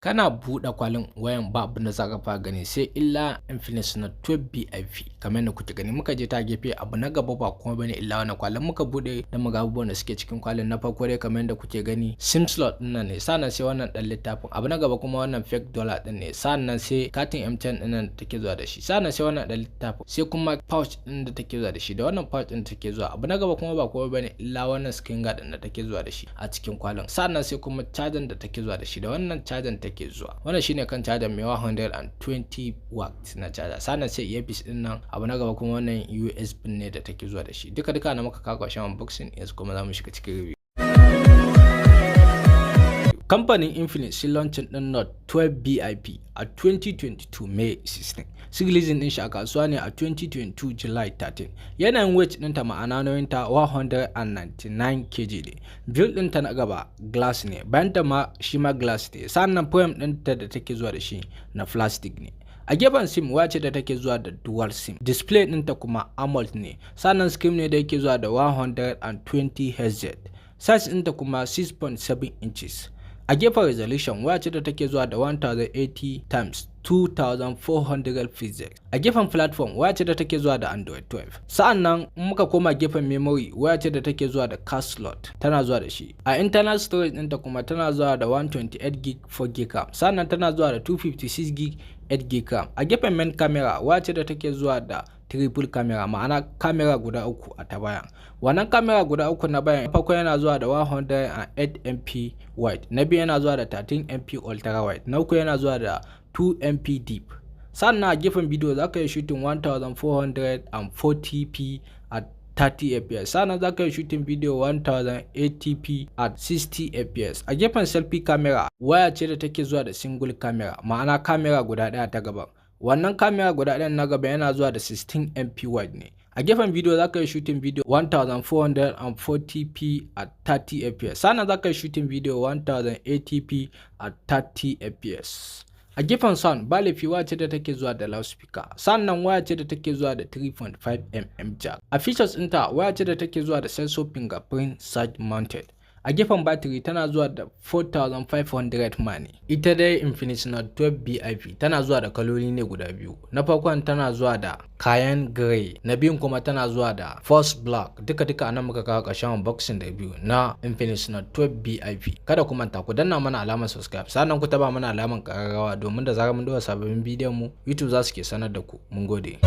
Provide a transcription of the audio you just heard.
kana buɗe kwalin wayan ba abin da za ka fara gani sai illa Infinix Note 12 BIP kamar yadda kuke gani. Muka je ta gefe abu na gaba ba kuma bane illa wannan kwalin muka buɗe da muga abubuwan da suke cikin kwalin. Na farko dai kamar yadda kuke gani sim slot din nan ne, sannan sai wannan dan littafin. Abu na gaba kuma wannan fake dollar din ne, sannan sai katin MTN din nan da take zuwa da shi, sannan sai wannan dan littafin, sai kuma pouch din da take zuwa da shi da wannan pouch din take zuwa. Abu na gaba kuma ba kuma bane illa wannan screen guard din da take zuwa da shi a cikin kwalin, sannan sai kuma charger da take zuwa da shi da wannan charger take zuwa. Wannan shine kan charger mai 120 watts na charger, sannan sai earpiece din nan. Abu na gaba kuma wannan USB ne da take zuwa da shi. Duka na maka kawo shan unboxing yanzu kuma zamu shiga cikin review. Kamfanin Infinix shi launching din Note 12 BIP a 2022 May 16. Shi releasing din shi a kasuwa ne a 2022 July 13. Yanayin weight ɗinta ma'ana nauyinta 199 kg ne. Build ɗinta na gaba glass ne, bayan ta ma shi ma glass ne, sannan frame ɗinta da take zuwa da shi na plastic ne. A gefen sim wace da take zuwa da dual sim, display ɗinta kuma AMOLED ne, sannan screen ne da yake zuwa da 120 Hz, size ɗinta kuma 6.7 inches. A gefen resolution wace da take zuwa da 1080 x 2400 pixels. A gefen platform wace da take zuwa da Android 12. Sa'annan muka koma gefen memory wace da take zuwa da card slot tana zuwa da shi. A internal storage ɗinta kuma tana zuwa da 128GB 4GB RAM, sannan tana zuwa da 256GB 8GB RAM. A gefen main camera wace da take zuwa da triple camera, ma'ana camera guda uku a ta bayan. Wannan camera guda uku na bayan farko yana zuwa da 108MP wide, na biyu yana zuwa da 13MP ultra wide, na uku yana zuwa da 2MP deep. Sannan a gefen bidiyo za ka yi shooting 1440p at 30 fps, sannan za ka yi shooting video 1080p at 60 fps. A gefen selfie camera waya ce da take zuwa da single camera, ma'ana camera guda ɗaya ta gaba. Wannan camera guda ɗayan na gaba yana zuwa da 16MP wide ne. A gefen video za ka yi shooting video 1440p at 30 fps, sannan za ka yi shooting video 1080p at 30 fps. A gefen sound ba laifi waya ce da take zuwa da loudspeaker, sannan waya ce da take zuwa da 3.5mm jack. A features ɗinta waya ce da take zuwa da sensor fingerprint side mounted. A gefen battery tana zuwa da 4500 mAh. Ita dai Infinix Note 12 BIP tana zuwa da kaloli ne guda biyu. Na farkon tana zuwa da kayan gray, na biyun kuma tana zuwa da first black. Duka anan muka kawo ƙarshen unboxing da biyu na Infinix Note 12 BIP. Kada ku manta ku danna mana alamar subscribe, sannan ku taba mana alamar ƙararrawa domin da zarar mun dora sababbin bidiyon mu YouTube za su ke sanar da ku. Mun gode.